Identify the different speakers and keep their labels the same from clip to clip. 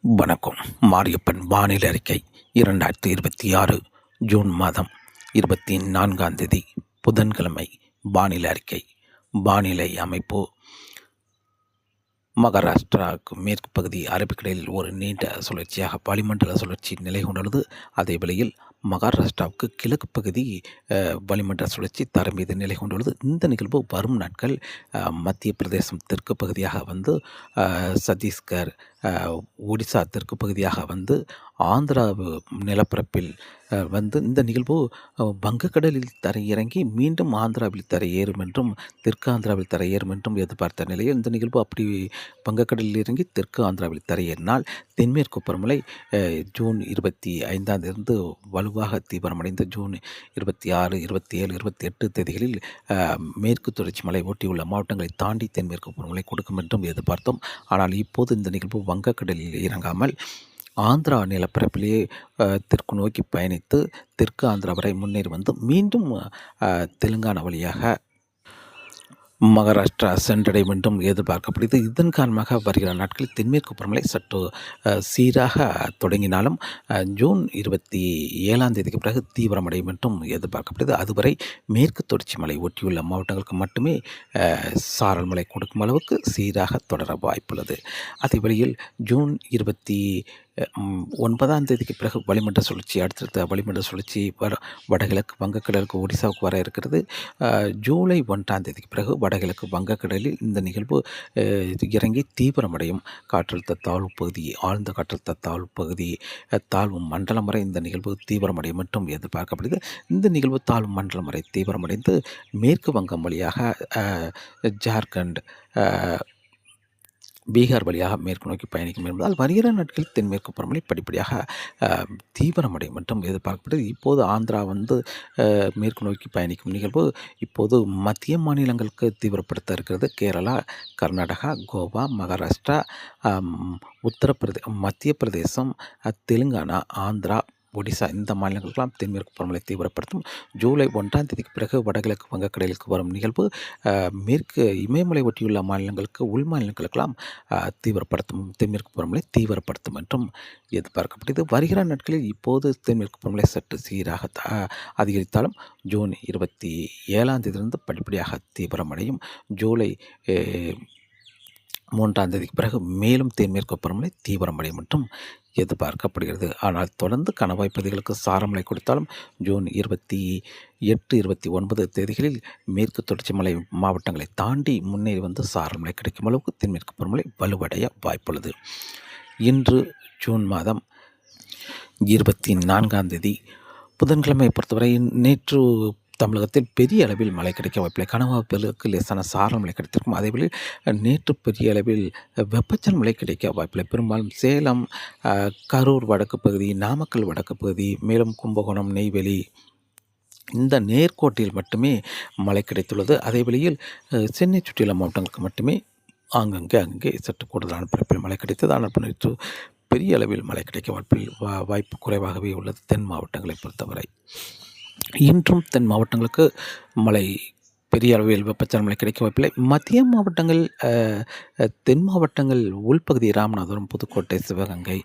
Speaker 1: வணக்கம். மாரியப்பன் வானிலை அறிக்கை 2026 ஜூன் மாதம் 24ஆம் தேதி புதன்கிழமை. வானிலை அறிக்கை. வானிலை அமைப்பு: மகாராஷ்டிராவுக்கு மேற்கு பகுதி அரபிக்கடலில் ஒரு நீண்ட சுழற்சியாக வளிமண்டல சுழற்சி நிலை கொண்டுள்ளது. அதே வேளையில் மகாராஷ்டிராவுக்கு கிழக்கு பகுதி வளிமண்டல சுழற்சி தரை மீது நிலை கொண்டுள்ளது. இந்த நிகழ்வு வரும் நாட்கள் மத்திய பிரதேசம் தெற்கு பகுதியாக வந்து சத்தீஸ்கர், ஒடிசா தெற்கு பகுதியாக வந்து ஆந்திரா நிலப்பரப்பில் வந்து இந்த நிகழ்வு வங்கக்கடலில் தரையிறங்கி மீண்டும் ஆந்திராவில் தரையேறும் என்றும் தெற்கு ஆந்திராவில் தரையேறும் என்றும் எதிர்பார்த்த நிலையில் இந்த நிகழ்வு அப்படி வங்கக்கடலில் இறங்கி தெற்கு ஆந்திராவில் தரையேறினால் தென்மேற்கு பருவமழை ஜூன் 25ஆம் தேதி வலுவாக தீவிரமடைந்து ஜூன் 26, 27, 28 தேதிகளில் மேற்கு தொடர்ச்சி மலை ஒட்டியுள்ள மாவட்டங்களை தாண்டி தென்மேற்கு பருவமழை கொடுக்கும் என்றும் எதிர்பார்த்தோம். ஆனால் இப்போது இந்த நிகழ்வு வங்கக்கடலில் இறங்காமல் ஆந்திரா நிலப்பரப்பிலேயே தெற்கு நோக்கி பயணித்து தெற்கு ஆந்திரா வரை முன்னேறி வந்து மீண்டும் தெலுங்கானா வழியாக மகாராஷ்டிரா சென்றடையும் என்றும் எதிர்பார்க்கப்படுகிறது. இதன் காரணமாக வருகிற நாட்களில் தென்மேற்கு பருவமழை சற்று சீராக தொடங்கினாலும் ஜூன் 27ஆம் தேதிக்கு பிறகு தீவிரமடையும் என்றும் எதிர்பார்க்கப்படுகிறது. அதுவரை மேற்கு தொடர்ச்சி மலை ஒட்டியுள்ள மாவட்டங்களுக்கு மட்டுமே சாரல் மழை கொடுக்கும் அளவுக்கு சீராக தொடர வாய்ப்புள்ளது. அதே வழியில் ஜூன் 29ஆம் தேதிக்கு பிறகு வளிமண்டல சுழற்சி அடுத்தடுத்த வளிமண்டல சுழற்சி வடகிழக்கு வங்கக்கடலுக்கு ஒடிசாவுக்கு வர இருக்கிறது. ஜூலை 1ஆம் தேதிக்கு பிறகு வடகிழக்கு வங்கக்கடலில் இந்த நிகழ்வு இறங்கி தீவிரமடையும். காற்றழுத்த தாழ்வு பகுதி, ஆழ்ந்த காற்றழுத்த தாழ்வு பகுதி, தாழ்வு மண்டலம் வரை இந்த நிகழ்வு தீவிரமடையும் மற்றும் எதிர்பார்க்கப்படுகிறது. இந்த நிகழ்வு தாழ்வு மண்டலம் வரை தீவிரமடைந்து மேற்கு வங்கம் வழியாக ஜார்க்கண்ட், பீகார் வழியாக மேற்கு நோக்கி பயணிக்கும் என்பதால் வருகிற நாட்களில் தென்மேற்கு பருவமழை படிப்படியாக தீவிரமடையும் மற்றும் எதிர்பார்க்கப்படுது. இப்போது ஆந்திரா வந்து மேற்கு நோக்கி பயணிக்கும் நிகழ்வு இப்போது மத்திய மாநிலங்களுக்கு தீவிரப்படுத்த இருக்கிறது. கேரளா, கர்நாடகா, கோவா, மகாராஷ்டிரா, மத்திய பிரதேசம், தெலுங்கானா, ஆந்திரா, ஒடிசா இந்த மாநிலங்களுக்கெல்லாம் தென்மேற்கு பருவமழை தீவிரப்படுத்தும். ஜூலை 1ஆம் தேதிக்கு பிறகு வடகிழக்கு வங்கக்கடலுக்கு வரும் நிகழ்வு மேற்கு இமயமலை ஒட்டியுள்ள மாநிலங்களுக்கு, உள் மாநிலங்களுக்கெல்லாம் தீவிரப்படுத்தும், தென்மேற்கு பருவமழை தீவிரப்படுத்தும் என்றும் எதிர்பார்க்கப்படுகிறது. வருகிற நாட்களில் இப்போது தென்மேற்கு பருவமழை சற்று சீராக அதிகரித்தாலும் ஜூன் 27ஆம் தேதியிலிருந்து படிப்படியாக தீவிரமடையும். ஜூலை 3ஆம் தேதிக்கு பிறகு மேலும் தென்மேற்கு பருவமழை தீவிரமடையும் என்றும் எதிர்பார்க்கப்படுகிறது. ஆனால் தொடர்ந்து கணவாய் பகுதிகளுக்கு சாரமழை கொடுத்தாலும் ஜூன் 28, 29 தேதிகளில் மேற்கு தொடர்ச்சி மலை மாவட்டங்களை தாண்டி முன்னேறி வந்து சாரமழை கிடைக்கும் அளவுக்கு தென்மேற்கு பருவமழை வலுவடைய வாய்ப்புள்ளது. இன்று ஜூன் மாதம் 24ஆம் தேதி புதன்கிழமை பொறுத்தவரை நேற்று தமிழகத்தில் பெரிய அளவில் மழை கிடைக்க வாய்ப்பில்லை. கணவாய் பகுதிகளுக்கு லேசான சாரல் மழை கிடைத்திருக்கும். அதேபோல் நேற்று பெரிய அளவில் வெப்பச்சல் மழை கிடைக்க வாய்ப்பில்லை. பெரும்பாலும் சேலம், கரூர் வடக்கு பகுதி, நாமக்கல் வடக்கு பகுதி, மேலும் கும்பகோணம், நெய்வேலி இந்த நேர்கோட்டில் மட்டுமே மழை கிடைத்துள்ளது. அதே வேளையில் சென்னை சுற்றியுள்ள மாவட்டங்களுக்கு மட்டுமே அங்கே சற்று கூடுதலான பரப்பில் மழை கிடைத்தது. ஆனால் நேற்று பெரிய அளவில் மழை கிடைக்க வாய்ப்பு குறைவாகவே உள்ளது தென் மாவட்டங்களை பொறுத்தவரை. இன்றும் தென் மாவட்டங்களுக்கு மழை பெரிய அளவில் வெப்பச்சலன மழை கிடைக்க வாய்ப்பில்லை. மத்திய மாவட்டங்கள், தென் மாவட்டங்கள், உள்பகுதி ராமநாதபுரம், புதுக்கோட்டை, சிவகங்கை,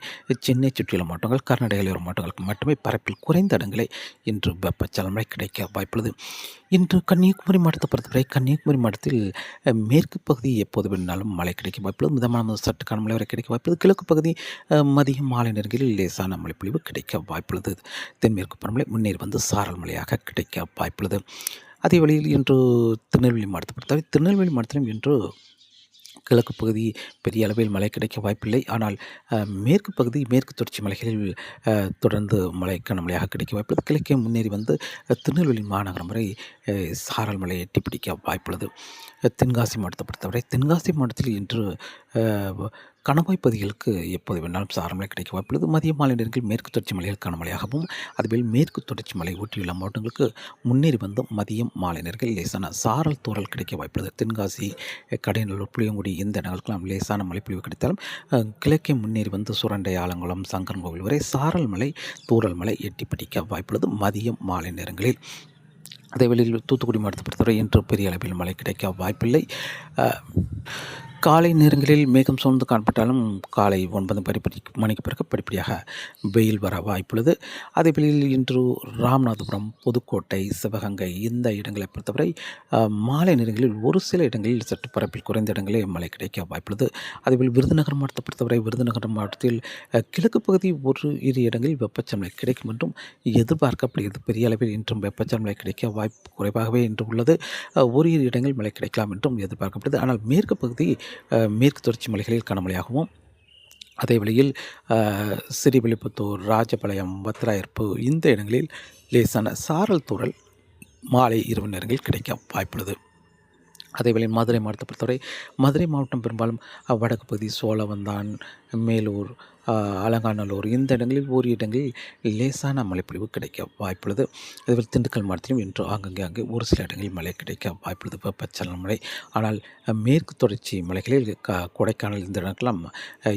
Speaker 1: சென்னை சுற்றியுள்ள மாவட்டங்கள், கர்நாடக மாவட்டங்களுக்கு மட்டுமே பரப்பில் குறைந்த இடங்களே இன்று வெப்பச்சலன மழை கிடைக்க வாய்ப்புள்ளது. இன்று கன்னியாகுமரி மாவட்டத்தை பொறுத்தவரை கன்னியாகுமரி மாவட்டத்தில் மேற்கு பகுதி எப்போது வேணாலும் மழை கிடைக்க வாய்ப்புள்ளது. மிதமான சற்று கனமழை வரை கிடைக்க வாய்ப்புள்ளது. கிழக்கு பகுதி மதியம் மாலை நேரங்களில் லேசான மழைப்பொழிவு கிடைக்க வாய்ப்புள்ளது. தென்மேற்கு பருவமழை முன்னேறி வந்து சாரல் மழையாக கிடைக்க வாய்ப்புள்ளது. அதே வழியில் இன்று திருநெல்வேலி மாவட்டத்தை பொறுத்தவரை திருநெல்வேலி மாவட்டத்திலும் இன்று கிழக்கு பகுதி பெரிய அளவில் மழை கிடைக்க வாய்ப்பில்லை. ஆனால் மேற்கு பகுதி, மேற்கு தொடர்ச்சி மலைகளில் தொடர்ந்து மழை கனமழையாக கிடைக்க வாய்ப்புள்ளது. கிழக்கே முன்னேறி வந்து திருநெல்வேலி மாநகரம் வரை சாரல் மழை எட்டி பிடிக்க வாய்ப்புள்ளது. தென்காசி மாவட்டத்தை பொறுத்தவரை தென்காசி மாவட்டத்தில் இன்று கணவாய் பகுதிகளுக்கு எப்போது வேணாலும் சாரமழை கிடைக்க வாய்ப்புள்ளது. மதிய மாலை நேரங்களில் மேற்கு தொடர்ச்சி மலையில் கனமழையாகவும், அதுபோல் மேற்கு தொடர்ச்சி மலை ஒட்டியுள்ள மாவட்டங்களுக்கு முன்னேறி வந்து மதியம் மாலை நேரங்களில் லேசான சாரல் தூறல் கிடைக்க வாய்ப்புள்ளது. தென்காசி, கடையநல்லூர், புளியங்குடி இந்த இடங்களுக்கெல்லாம் லேசான மழைப்பொழிவு கிடைத்தாலும் கிழக்கே முன்னேறி வந்து சுரண்டை, ஆலங்குளம், சங்கரன்கோவில் வரை சாரல் மலை, தூறல் மலை எட்டி பிடிக்க வாய்ப்புள்ளது மதியம் மாலை நேரங்களில். அதே வேளையில் தூத்துக்குடி மாவட்டத்தை பொறுத்தவரை இன்று பெரிய அளவில் மழை கிடைக்க வாய்ப்பில்லை. காலை நேரங்களில் மேகம் சூழ்ந்து காணப்பட்டாலும் காலை 9 மணிக்கு பிறகு படிப்படியாக வெயில் வர வாய்ப்புள்ளது. அதேவேளையில் இன்று ராமநாதபுரம், புதுக்கோட்டை, சிவகங்கை இந்த இடங்களை பொறுத்தவரை மாலை நேரங்களில் ஒரு சில இடங்களில் சற்று பரப்பில் குறைந்த இடங்களில் மழை கிடைக்க வாய்ப்புள்ளது. அதேபோல் விருதுநகர் மாவட்டத்தை பொறுத்தவரை விருதுநகர் மாவட்டத்தில் கிழக்கு பகுதி ஒரு இரு இடங்களில் வெப்பச்சலனை கிடைக்கும் என்றும் எதிர்பார்க்கப்படுகிறது. பெரிய அளவில் இன்றும் வெப்பச்சலனை கிடைக்க வாய்ப்பு குறைவாகவே இன்று உள்ளது. ஓரிரு இடங்களில் மழை கிடைக்கலாம் என்றும் எதிர்பார்க்கப்படுது. ஆனால் மேற்கு பகுதி மேற்கு தொடர்ச்சி மலைகளில் கனமழையாகவும், அதே வேளையில் ஸ்ரீவில்லிபுத்தூர், ராஜபாளையம், வத்திராயிருப்பு இந்த இடங்களில் லேசான சாரல் தூறல் மாலை இரவு நேரங்களில் கிடைக்க வாய்ப்புள்ளது. அதேவேளை மதுரை மாவட்டத்தை பொறுத்தவரை மதுரை மாவட்டம் பெரும்பாலும் வடக்கு பகுதி சோழவந்தான், மேலூர், அலங்காநல்லூர் இந்த இடங்களில் ஓரிரு இடங்களில் லேசான மழைப்பொழிவு கிடைக்க வாய்ப்புள்ளது. அதேபோல் திண்டுக்கல் மாவட்டத்திலும் இன்று ஆங்கங்கே ஒரு சில இடங்களில் மழை கிடைக்க வாய்ப்புள்ளது, வெப்பச்சலன மழை. ஆனால் மேற்கு தொடர்ச்சி மலைகளில் கொடைக்கானல் இந்த இடங்கள்லாம்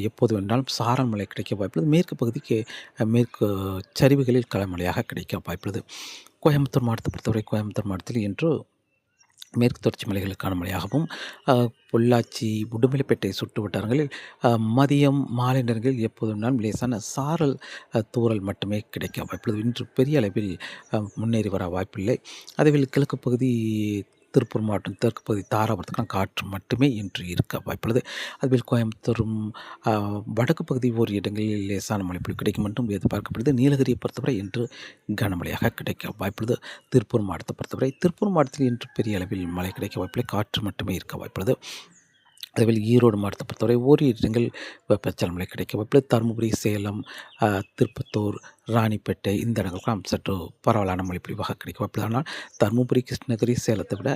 Speaker 1: எப்போது வேண்டாலும் சாரல் மழை கிடைக்க வாய்ப்புள்ளது. மேற்கு பகுதிக்கு மேற்கு சரிவுகளில் களமழையாக கிடைக்க வாய்ப்புள்ளது. கோயம்புத்தூர் மாவட்டத்தை பொறுத்தவரை கோயம்புத்தூர் மாவட்டத்தில் இன்று மேற்கு தொடர்ச்சி மலைகளுக்கான மழையாகவும், பொள்ளாச்சி, உடுமலைப்பேட்டை சுற்று வட்டாரங்களில் மதியம் மாலை நேரங்களில் எப்போது வேணாலும் லேசான சாரல் தூறல் மட்டுமே கிடைக்க வாய்ப்புள்ளது. இன்று பெரிய அளவில் முன்னேறி வர வாய்ப்பில்லை. அதேவேளை கிழக்கு பகுதி திருப்பூர் மாவட்டம், தெற்கு பகுதி தாராபுரத்துக்கான காற்று மட்டுமே இன்று இருக்க வாய்ப்புள்ளது. அதுபோல் கோயம்புத்தூரும் வடக்கு பகுதி ஓர் இடங்களில் லேசான மழைப்பொழிவு கிடைக்கும் என்றும் எதிர்பார்க்கப்படுது. நீலகிரியை பொறுத்தவரை இன்று கனமழையாக கிடைக்க வாய்ப்புள்ளது. திருப்பூர் மாவட்டத்தை பொறுத்தவரை திருப்பூர் மாவட்டத்தில் இன்று பெரிய அளவில் மழை கிடைக்க வாய்ப்பில்லை, காற்று மட்டுமே இருக்க வாய்ப்புள்ளது. அதேபோல் ஈரோடு மாவட்டத்தை பொறுத்தவரை ஓரிரு இடங்கள் வெப்பச்சலன மழை கிடைக்க வாய்ப்புள்ளது. தருமபுரி, சேலம், திருப்பத்தூர், ராணிப்பேட்டை இந்த இடங்களுக்கெல்லாம் சற்று பரவலான மழைப்பொழிவாக கிடைக்க வாய்ப்புள்ளது. ஆனால் தருமபுரி, கிருஷ்ணகிரி, சேலத்தை விட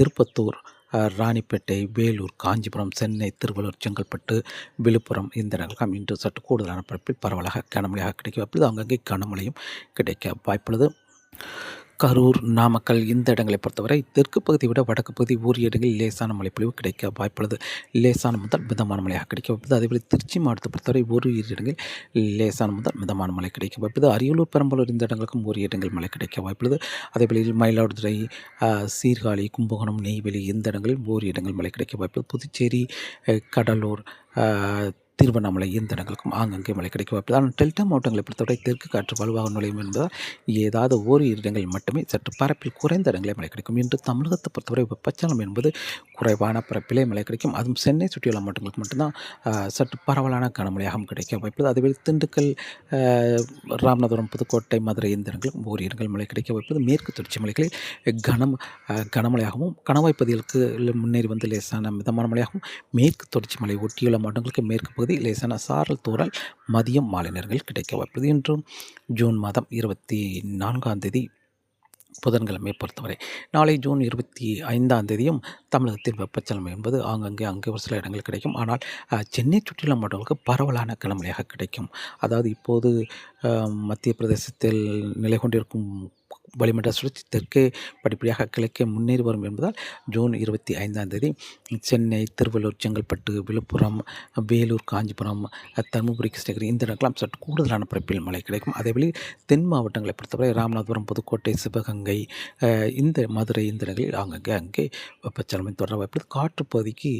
Speaker 1: திருப்பத்தூர், ராணிப்பேட்டை, வேலூர், காஞ்சிபுரம், சென்னை, திருவள்ளூர், செங்கல்பட்டு, விழுப்புரம் இந்த இடங்களுக்கெல்லாம் இன்று சற்று கூடுதலான பரப்பில் பரவலாக கனமழையாக கிடைக்க வாய்ப்புள்ளது. அங்கங்கே கனமழையும் கிடைக்க வாய்ப்புள்ளது. கரூர், நாமக்கல் இந்த இடங்களை பொறுத்தவரை தெற்கு பகுதியை விட வடக்கு பகுதி ஓரிரு இடங்களில் லேசான மழைப்பொழிவு கிடைக்க வாய்ப்புள்ளது. லேசான முதல் மிதமான மழையாக கிடைக்க வாய்ப்புள்ளது. அதேபோல் திருச்சி மாவட்டத்தை பொறுத்தவரை ஓரிரு இடங்களில் லேசான முதல் மிதமான மழை கிடைக்க வாய்ப்புள்ளது. அரியலூர், பெரம்பலூர் இந்த இடங்களுக்கும் ஓரிரு இடங்கள் மழை கிடைக்க வாய்ப்புள்ளது. அதேபோல் மயிலாடுதுறை, சீர்காழி, கும்பகோணம், நெய்வேலி இந்த இடங்களில் ஓரிரு இடங்கள் மழை கிடைக்க வாய்ப்புள்ளது. புதுச்சேரி, கடலூர், திருவண்ணாமலை இந்த இடங்களுக்கும் ஆங்கங்கே மழை கிடைக்க வாய்ப்புள்ளது. ஆனால் டெல்டா மாவட்டங்களை பொறுத்தவரை தெற்கு காற்று வலுவாக நுழையும் என்பதால் ஏதாவது ஓரிரு இடங்கள் மட்டுமே சற்று பரப்பில் குறைந்த இடங்களே மழை கிடைக்கும். இன்று தமிழகத்தை பொறுத்தவரை வெப்பச்சலனம் என்பது குறைவான பரப்பிலே மழை கிடைக்கும். அதுவும் சென்னை சுற்றியுள்ள மாவட்டங்களுக்கு மட்டும்தான் சற்று பரவலான கனமழையாகவும் கிடைக்க வாய்ப்புள்ளது. அதுவே திண்டுக்கல், ராமநாதபுரம், புதுக்கோட்டை, மதுரை இந்த இடங்களும் ஓரிரு இடங்கள் மழை கிடைக்க வாய்ப்புள்ளது. மேற்கு தொடர்ச்சி மலைகளில் கனமழையாகவும், கணவாய் பகுதிகளுக்கு முன்னேறி வந்து லேசான மிதமான மழையாகவும், மேற்கு தொடர்ச்சி மலை ஒட்டியுள்ள மாவட்டங்களுக்கு மேற்கு பகுதி லேசான சாரல் தூறல் மதியம் மாலை நேரங்களில் கிடைக்க வாய்ப்புள்ளது. இன்றும் ஜூன் மாதம் 24ஆம் தேதி புதன்கிழமை பொறுத்தவரை. நாளை ஜூன் 25ஆம் தேதியும் தமிழகத்தில் வெப்பச்சலனம் என்பது அங்கே ஒரு சில இடங்கள் கிடைக்கும். ஆனால் சென்னை சுற்றியுள்ள மாவட்டங்களுக்கு பரவலான கனமழையாக கிடைக்கும். அதாவது இப்போது மத்திய பிரதேசத்தில் நிலை கொண்டிருக்கும் வளிமண்டல சுழற்சி தெற்கே படிப்படியாக கிழக்கே முன்னேறி வரும் என்பதால் ஜூன் 25ஆம் தேதி சென்னை, திருவள்ளூர், செங்கல்பட்டு, விழுப்புரம், வேலூர், காஞ்சிபுரம், தருமபுரி, கிருஷ்ணகிரி இந்த இடங்களாம் சற்று கூடுதலான பரப்பில் மழை கிடைக்கும். அதேவேளை தென் மாவட்டங்களை பொறுத்தவரை ராமநாதபுரம், புதுக்கோட்டை, சிவகங்கை, இந்த மதுரை இந்த இடங்களில் அங்கே வெப்பச்சலனம் தொடர வாய்ப்புள்ளது. காற்று பகுதிக்கு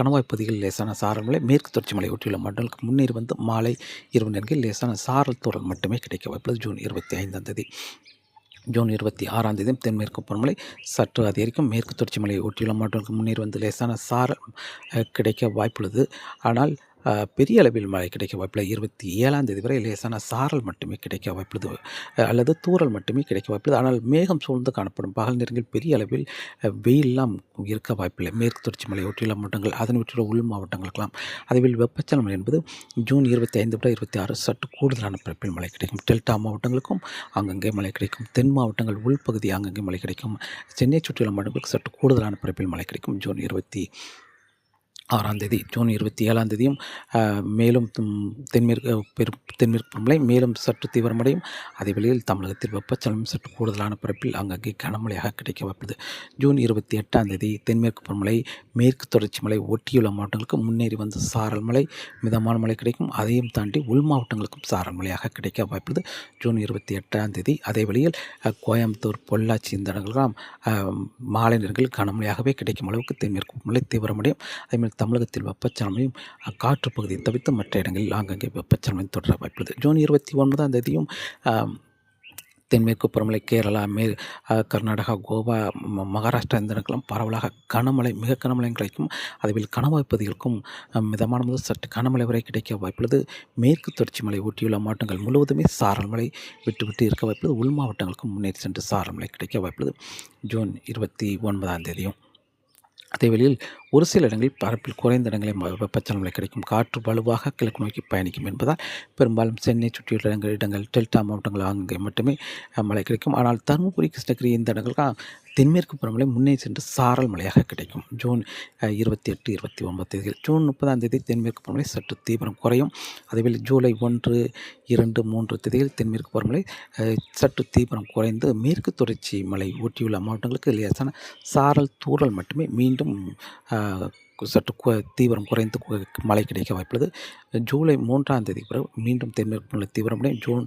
Speaker 1: கணவாய் பகுதிகளில் லேசான சாரல் மழை, மேற்கு தொடர்ச்சி மலை ஒட்டியுள்ள மண்டலுக்கு முன்னேறி வந்து மாலை இரவு நேரங்களில் லேசான சாரல் தூறல் மட்டுமே கிடைக்க வாய்ப்புள்ளது. ஜூன் 25ஆம் தேதி. ஜூன் 26ஆம் தேதியும் தென்மேற்கு பருவமழை சற்று அதிகரிக்கும். மேற்கு தொடர்ச்சி மலையை ஒட்டியுள்ள மாவட்டங்களுக்கு முன்னேறி வந்து லேசான சாரல் கிடைக்க வாய்ப்புள்ளது. ஆனால் பெரிய அளவில் மழை கிடைக்க வாய்ப்பில்லை. 27ஆம் தேதி வரை லேசான சாரல் மட்டுமே கிடைக்க வாய்ப்புள்ளது, அல்லது தூறல் மட்டுமே கிடைக்க வாய்ப்புள்ளது. ஆனால் மேகம் சூழ்ந்து காணப்படும் பகல் நேரங்களில் பெரிய அளவில் வெயிலெல்லாம் இருக்க வாய்ப்பில்லை. மேற்கு தொடர்ச்சி மலை ஒட்டியுள்ள மாவட்டங்கள், அதனை ஒட்டியுள்ள உள் மாவட்டங்களுக்கெல்லாம். அதேவேளை வெப்பச்சலனம் என்பது ஜூன் 25 விட 26 சற்று கூடுதலான பரப்பில் மழை கிடைக்கும். டெல்டா மாவட்டங்களுக்கும் அங்கங்கே மழை கிடைக்கும். தென் மாவட்டங்கள் உள்பகுதி அங்கங்கே மழை கிடைக்கும். சென்னை சுற்றியுள்ள மாவட்டங்களுக்கு சற்று கூடுதலான பரப்பில் மழை கிடைக்கும். ஜூன் 26ஆம் தேதி. ஜூன் 27ஆம் தேதியும் மேலும் தென்மேற்கு பருவமழை மேலும் சற்று தீவிரமடையும். அதே வேளையில் தமிழகத்தில் வெப்பச்சலனம் சற்று கூடுதலான பரப்பில் அங்கங்கே கனமழையாக கிடைக்க வாய்ப்புள்ளது. ஜூன் 28ஆம் தேதி தென்மேற்கு பருவமழை மேற்கு தொடர்ச்சி மலை ஒட்டியுள்ள மாவட்டங்களுக்கு முன்னேறி வந்து சாரல் மழை, மிதமான மழை கிடைக்கும். அதையும் தாண்டி உள் மாவட்டங்களுக்கும் சாரல் மழையாக கிடைக்க வாய்ப்புள்ளது. ஜூன் 28ஆம் தேதி. அதே வேளையில் கோயம்புத்தூர், பொள்ளாச்சி இந்த இடங்கள்லாம் மாலை நேரங்களில் கனமழையாகவே கிடைக்கும் அளவுக்கு தென்மேற்கு பருவமழை தீவிரமடையும். அதேமாதிரி தமிழகத்தில் வெப்பச்சலனமும் காற்று பகுதியை தவிர்த்து மற்ற இடங்களில் ஆங்காங்கே வெப்பச்சலனம் தொடர வாய்ப்புள்ளது. ஜூன் 29ஆம் தேதியும் தென்மேற்கு பருவமழை கேரளா, கர்நாடகா, கோவா, மகாராஷ்டிரா இந்த இடங்களும் பரவலாக கனமழை, மிக கனமழை கிடைக்கும். அதேபோல் கணவாய் பகுதிகளுக்கும் மிதமான முதல் சற்று கனமழை வரை கிடைக்க வாய்ப்புள்ளது. மேற்கு தொடர்ச்சி மலை ஒட்டியுள்ள மாவட்டங்கள் முழுவதுமே சாரல் மழை விட்டு விட்டு இருக்க வாய்ப்புள்ளது. உள் மாவட்டங்களுக்கும் முன்னேறி சென்று சாரல் மழை கிடைக்க வாய்ப்புள்ளது. ஜூன் 29ஆம் தேதியும் அதே வேளையில் ஒரு சில இடங்களில் பரப்பில் குறைந்த இடங்களில் வெப்பச்சலனம் கிடைக்கும். காற்று வலுவாக கிழக்கு நோக்கி பயணிக்கும் என்பதால் பெரும்பாலும் சென்னை சுற்றியுள்ள இடங்கள் டெல்டா மாவட்டங்கள் அங்கே மட்டுமே மழை கிடைக்கும். ஆனால் தருமபுரி, கிருஷ்ணகிரி இந்த இடங்களுக்கு தென்மேற்கு பருவமழை முன்னே சென்று சாரல் மழையாக கிடைக்கும். ஜூன் 28, 29 தேதிகள். ஜூன் 30ஆம் தேதி தென்மேற்கு பருவமழை சற்று தீவிரம் குறையும். அதேவேளை ஜூலை 1, 2, 3 தேதிகள் தென்மேற்கு பருவமழை சற்று தீவிரம் குறைந்து மேற்கு தொடர்ச்சி மலை ஒட்டியுள்ள மாவட்டங்களுக்கு லேசான சாரல் தூறல் மட்டுமே மீண்டும் சற்று தீவிரம் குறைந்து மழை கிடைக்க வாய்ப்புள்ளது. ஜூலை 3ஆம் தேதி பிறகு மீண்டும் தென்மேற்கு பருவமழை தீவிரமடையும். ஜூன்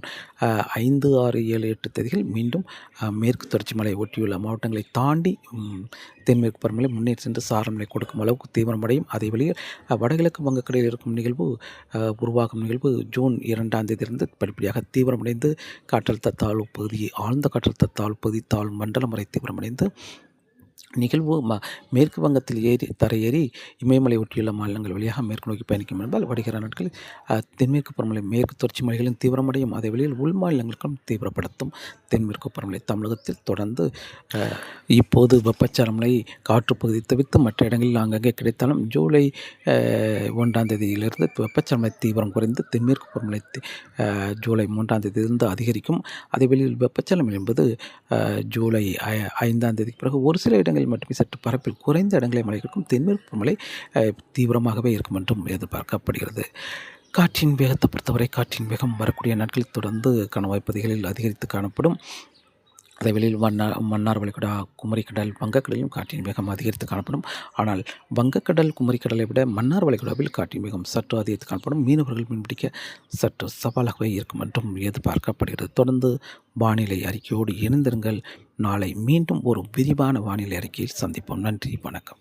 Speaker 1: 5, 6, 7, 8 தேதிகள் மீண்டும் மேற்கு தொடர்ச்சி மலை ஒட்டியுள்ள மாவட்டங்களை தாண்டி தென்மேற்கு பருவமழை முன்னேறி சென்று சாரல் மழை கொடுக்கும் அளவுக்கு தீவிரமடையும். அதே வழியில் வடகிழக்கு வங்கக்கடலில் இருக்கும் நிகழ்வு உருவாகும் நிகழ்வு ஜூன் 2ஆம் தேதியிலிருந்து படிப்படியாக தீவிரமடைந்து காற்றழுத்த தாழ்வு பகுதி, ஆழ்ந்த காற்றழுத்த தாழ்வு பகுதி, தாழ்வு மண்டலம் வரை தீவிரமடைந்து நிகழ்வு மேற்கு வங்கத்தில் தரையேறி இமயமலை ஒட்டியுள்ள மாநிலங்கள் வழியாக மேற்கு நோக்கி பயணிக்கும் என்பதால் வருகிற நாட்களில் தென்மேற்கு பருவமழை மேற்கு தொடர்ச்சி மலைகளின் தீவிரமடையும். அதே வழியில் உள் மாநிலங்களுக்கும் தீவிரப்படுத்தும். தென்மேற்கு பருவமழை தமிழகத்தில் தொடர்ந்து இப்போது வெப்பச்சலன காற்று பகுதி தவிர்த்து மற்ற இடங்களில் ஆங்காங்கே கிடைத்தாலும் ஜூலை 1ஆம் தேதியிலிருந்து வெப்பச்சலன தீவிரம் குறைந்து தென்மேற்கு பருவமழை ஜூலை 3ஆம் தேதியிலிருந்து அதிகரிக்கும். அதே வழியில் வெப்பச்சலனம் என்பது ஜூலை 5ஆம் தேதிக்கு பிறகு ஒரு சில இடங்களில் மட்டுமே சற்று பரப்பில் குறைந்த இடங்களை மழை இருக்கும். தென்மேற்கு பருவமழை தீவிரமாகவே இருக்கும் என்றும் எதிர்பார்க்கப்படுகிறது. காற்றின் வேகத்தை பொறுத்தவரை காற்றின் வேகம் வரக்கூடிய நாட்களில் தொடர்ந்து கணவாய் பகுதிகளில் அதிகரித்து காணப்படும். அதேவேளையில் மன்னார் வளைகுடா, குமரிக்கடல், வங்கக்கடலிலும் காற்றின் வேகம் அதிகரித்து காணப்படும். ஆனால் வங்கக்கடல், குமரிக்கடலை விட மன்னார் வளைகுடாவில் காற்றின் வேகம் சற்று அதிகரித்து காணப்படும். மீனவர்கள் மீன்பிடிக்க சற்று சவாலாகவே இருக்கும் என்றும் எதிர்பார்க்கப்படுகிறது. தொடர்ந்து வானிலை அறிக்கையோடு இணைந்திருங்கள். நாளை மீண்டும் ஒரு விரிவான வானிலை அறிக்கையில் சந்திப்போம். நன்றி, வணக்கம்.